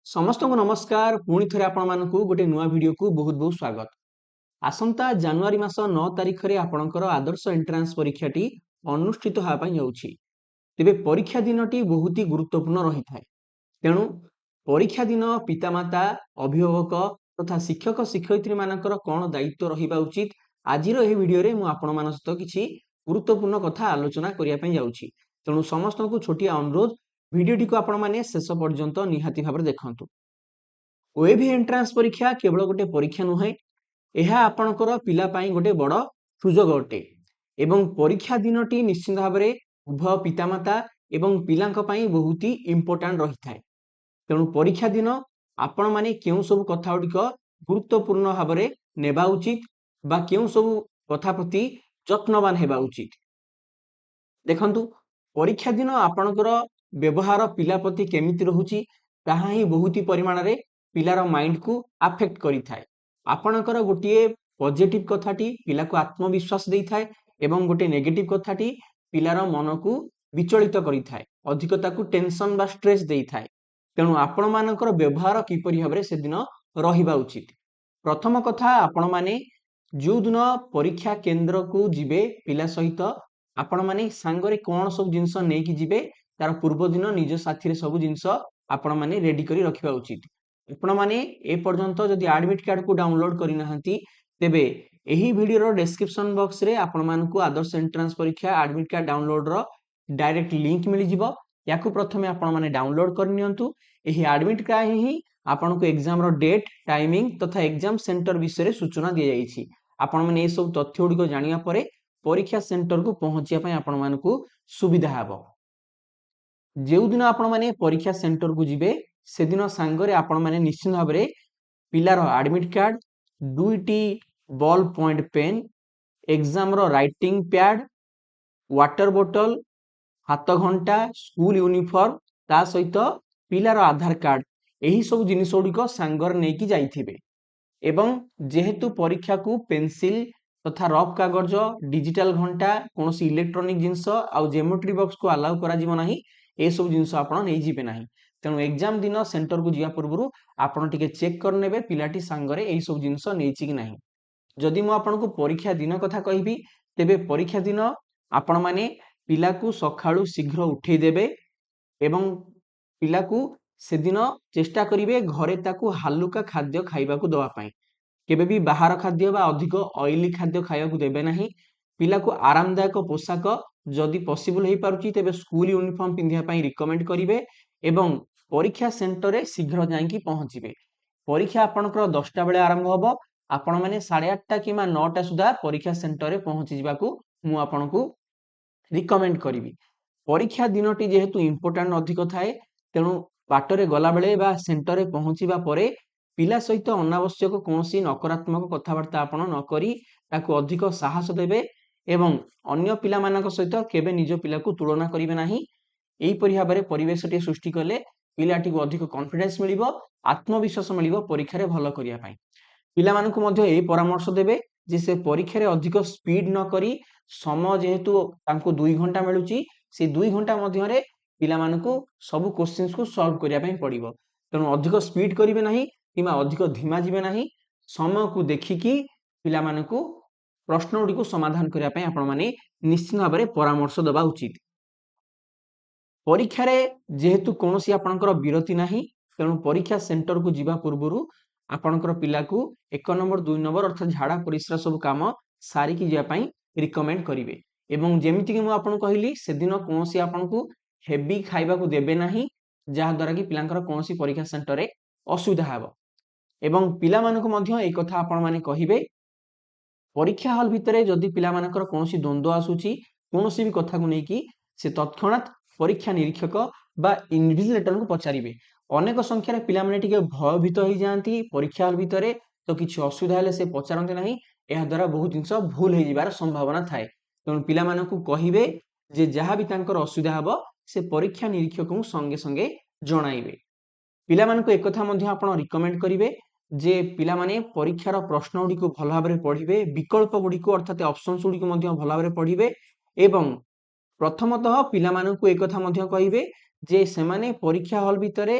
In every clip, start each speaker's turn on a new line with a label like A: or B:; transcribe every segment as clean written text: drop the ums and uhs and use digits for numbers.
A: समस्त को नमस्कार पुणी थे आपण गोटे नुआ वीडियो को बहुत बहुत स्वागत। आसंता जनवरी मास 9 तारिख रे आपणकर आदर्श एंट्रांस परीक्षाटी अनुष्ठित होगा जाउछि। तेबे परीक्षा दिनटी बहुत ही गुरुत्वपूर्ण रही थाए। तेणु परीक्षा दिन पितामाता अभिभावक तथा शिक्षक शिक्षयित्री मानकर कौन दायित्व रहिबा उचित आज वीडियो रे मु आपण मान सहित किछि गुरुत्वपूर्ण कथा आलोचना करिया पई जाउछि। तेणु समस्त को छोटिया अनुरोध वीडियोटी को आपण माने शेष पर्यंत निहाती भाବରେ देखंतु। ओएवी एंट्रांस परीक्षा केवल गोटे परीक्षा नुहे, यह आपणकर पिला पाई गोटे बड़ सुजोग अटे एवं परीक्षा दिनटी निश्चित भाव में उभय पितामाता एवं पिलांक पाई बहुत ही इंपोर्टेंट रही थाए। तेणु परीक्षा दिन आपण माने केउ सब कथा गुड़िक गुरुत्वपूर्ण भाव में नेबा उचित बा केउ सब कथा प्रति यत्नवान हेबा उचित। देखंतु परीक्षा दिन आपणकर व्यवहार पिला प्रति केमिति रहुची ताहा ही बहुत ही परिमाण रे पिलार माइंड को अफेक्ट करि थाए। आपणकर गोटे पॉजिटिव कथाटी पिला को आत्मविश्वास देई थाए एवं गोटे नेगेटिव कथाटी पिलार मन को विचलित करि थाए, अधिकता को टेंशन बा स्ट्रेस देई थाए। तेणु आपण मानकर व्यवहार किपरि भाबरे से दिन रहिबा उचित। प्रथम कथा आपण माने जो दिन परीक्षा केंद्र को जिबे पिला सहित आपण माने सांगरे कोन सब जिंस नेकी जिबे तार पूर्व दिन निज साथी रे सब जिंस आपण माने रेडी करी रखिबा उचित। आपण माने ए पर्यंत जदि एडमिट कार्ड को डाउनलोड करि नाहंती तेबे एही वीडियो रो डिस्क्रिप्शन बॉक्स रे आपण मानकु आदर्श एंट्रांस परीक्षा एडमिट कार्ड डाउनलोड रो डायरेक्ट लिंक मिलि जिवो। याकु प्रथमे आपण माने डाउनलोड कर नियंतु। एही एडमिट कार्ड ही आपण को एग्जाम रो डेट टाइमिंग तथा एग्जाम सेंटर विषय रे सूचना दिया जाईछि। आपण माने ए सब तथ्य गुडी को जानिया परे परीक्षा सेंटर को पहुंचिया पय आपण मानकु सुविधा हबो। जेउ दिन आपण माने परीक्षा सेंटर को जिबे से दिन सांगरे आपण माने निश्चित भाव में पिलार एडमिट कार्ड, दुईटी बॉल पॉइंट पेन, एग्जाम रो राइटिंग पैड, वाटर बोतल, हाथ घंटा, स्कूल यूनिफॉर्म ता सहित पिलार आधार कार्ड यही सब जिनिस गुड़िक सांगर नेकी जाइथिबे। एवं जेहेतु परीक्षा को पेंसिल तथा रफ कागज, डिजिटल घंटा, कौन इलेक्ट्रोनिक जिनस आउ ज्योमेट्री बॉक्स को अलाउ करा जीवो नाही, ए सब जिनस आपण नै जिबे नाही। तेणु एग्जाम दिन सेंटर को जिया पूर्व आपण टिके चेक कर नेबे पिलाटी सांगरे एही सब जिनस नेइछि कि नाही। जदि मु आपण को परीक्षा दिन कथा कहिबी तेबे परीक्षा दिन आपण माने पिला को सखाळु शीघ्र उठेई देबे एवं पिला को से दिन चेष्टा करिवे घरे ताकू हालुका खाद्य खाइबा को दवा पाई। केबे भी बाहर खाद्य बा अधिक ऑयली खाद्य खाइबा को देबे नाही। पिला को आरामदायक पोशाक जदि पॉसिबल हेई पारुची तेबे स्कूल यूनिफॉर्म पिंधिया पाई रिकमेंड करिवे एवं परीक्षा सेंटर रे शीघ्र जाईकी पहुंचीबे। परीक्षा आपनकर 10टा बेले आरंभ होबो, आपण माने 8:30 किमा 9टा सुधा परीक्षा सेंटर रे पहुंची जिबाकू मु आपनकू रिकमेंड करिवि। परीक्षा दिनटी जेहेतु इंपोर्टेंट अधिक थाए तेणु बाटरे गला बेले बा सेंटर रे पहुंचीबा परे पिला सहित अनावश्यक कोनोसी नकारात्मक कथावार्ता आपण न करी ताकू अधिक साहस देबे एवं अन्य पिला मानक सहित केबे निज पिला को तुलना करिवे नाही। एही परि भाबरे परिवेशटी सृष्टि कले पिलाटी को अधिक कॉन्फिडेंस मिलिबो, आत्मविश्वास मिलिबो परीक्षा रे भलो करिया पई। पिला मानकु मध्ये एही परामर्श देबे जे से परीक्षा रे अधिक स्पीड न करी समय जेहेतु तांको 2 घंटा मिलुची से 2 घंटा मध्य रे पिला मानकु सब क्वेश्चंस को सॉल्व करिया पई पड़िबो। तेणु अधिक स्पीड करिवे नाही किमा अधिक धीमा जिवे नाही, समय को देखिकी पिला मानकु प्रश्न गुडी को समाधान करिया पई आपण माने निश्चित भाबरे परामर्श दबा उचित। परीक्षा रे जेहेतु कोनोसी आपनकर विरति नाही तेणु परीक्षा सेंटर को जिबा पूर्वरु आपनकर पिला को 1 नंबर 2 नंबर अर्थात झाड़ा परिश्रा सब काम सारी की जिया पई रिकमेंड करिवे। एवं जेमिति कि मु आपन कहली से दिन कोनोसी आपनकू हेवी खाइबा को देबे नाही जहा द्वारा कि पिलांकर कोनोसी परीक्षा सेंटर रे असुविधा हेबो। एवं पिला मानको मध्ये ए कथा आपण माने कहिबे परीक्षा हॉल भितरे जदि पिला मानकर कोनोसी द्वंद्व आसुची कोनोसी भी कथा को नै कि से तत्क्षणात परीक्षा निरीक्षक बा इन्विजिलेटर को पचारिबे। अनेक संख्या रे पिला माने टिके भयभीत होई जांती परीक्षा हॉल भितरे तो किछि असुविधा हेले से पचारंते नाही, एहा द्वारा बहुत जिंस भूल हे जिबार संभावना थाए। तेणु पिला मानकु कहिबे जे जहा भी तांकर असुविधा हबो से परीक्षा निरीक्षक को संगे संगे जणाइबे। पिला मानकु एक कथा मध्ये आपण रिकमेंड करिवे जे पिला माने परीक्षार प्रश्न गुडी को भल भाबरे पढिबे, विकल्प गुडी को अर्थात ऑप्शंस गुडी को मध्ये भल भाबरे पढिबे एवं प्रथमतः पिला मानकु एक कथा मध्ये कहिबे जे सेमाने परीक्षा हॉल भितरे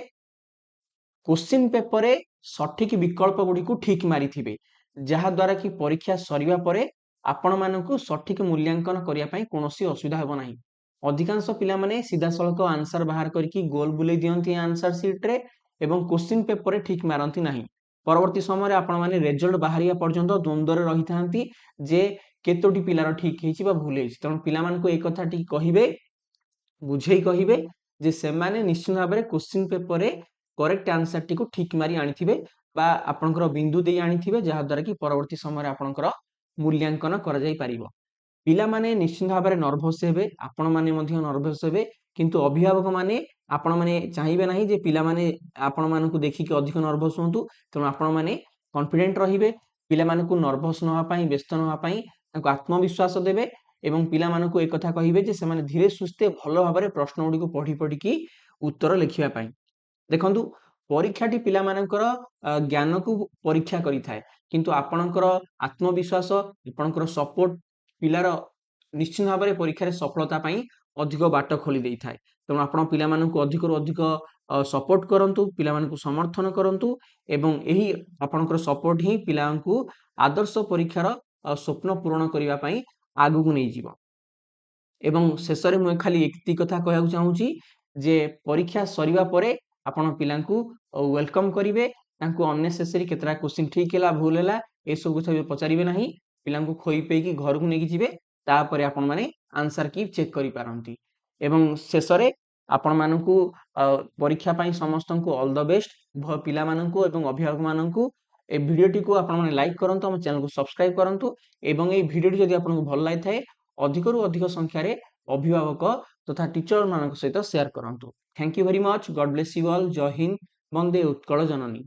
A: क्वेश्चन पेपर रे सठिक विकल्प गुडी को ठीक मारिथिबे जहा द्वारा कि परीक्षा सरिबा परे आपण मानकु सठिक मूल्यांकन करिया पई कोनोसी असुविधा हेबो नाही। अधिकांश पिला माने सीधा सळक आंसर बाहर करके गोल बुले दियंती आंसर शीट रे एवं क्वेश्चन पेपर रे ठीक मारंती नाही। परवर्ती समय आपण माने रिजल्ट बाहरिया पर्यंत द्वंद्व रे रहिथांती जे केतोटी पिलार ठीक हेछि बा भूल हेछि। तण पिला मानकु ए कथा ठीक कहिबे बुझेई कहिबे जे से माने निश्चित भाव में क्वेश्चन पेपर रे करेक्ट आंसर टी को ठीक मारी आनिथिबे बा आपनकर बिंदु देई आनिथिबे जहा द्वारा कि परवर्ती समय रे आपनकर मूल्यांकन करा जाई परिबो। पिला माने निश्चित भाव में नर्वस हेबे आपण माने मध्य नर्वस हेबे किंतु अभिभावक माने आपण माने चाहिबे नाही जे पिला माने आपण मानकु देखि कि अधिक नर्वस होंतु तेणु आपण माने कॉन्फिडेंट रहिबे पिला मानकु नर्वस न होआ पई व्यस्त न होआ पई तांको आत्मविश्वास देबे एवं पिला मानकु एक कथा कहिबे जे से माने धीरे सुस्ते भलो भाव में प्रश्न गुडी को पढी पढी की उत्तर लिखिबा पई। देखंतु परीक्षाटी पिला मानकर ज्ञान को परीक्षा करि थाए किंतु आपणकर आत्मविश्वास आपणकर सपोर्ट पिलार निश्चित भाव में परीक्षा रे सफलता पई अधिक बाट खोली देई थाए। तेणु आपण पिला मानकु अधिक रु अधिक सपोर्ट करंतु पिला मानकु समर्थन करंतु एवं एही आपणकर सपोर्ट ही पिलांकु आदर्श परीक्षार स्वप्न पूर्ण करिवा पई आगु को नै जीवो। एवं शेष रे मु खाली एकती कथा कहया चाहूची जे परीक्षा सरिबा परे आपण पिलांकु वेलकम करिवे तांकु अननेसेसरी केतरा क्वेश्चन ठीक हैला भूल हैला ए सब कथा पचारिबे नाही पिलांकु खोई पेकी घर को नेकी जिवे तापरे आपण माने आंसर की चेक करि पारंती। एवं शेष रे आपण मानकु परीक्षा पई समस्तंकु ऑल द बेस्ट पिला मानकु एवं अभिभावक मानकु ए वीडियो टी को आपण माने लाइक करंतु हम चैनल को सब्सक्राइब करंतु एवं ए वीडियो टी जदि आपनको भल लागि थाए अधिक रु अधिक संख्या रे अभिभावक तथा टीचर मानक सहित शेयर करंतु। Thank you very much. God bless you all. जय हिंद। वंदे उत्कल जननी।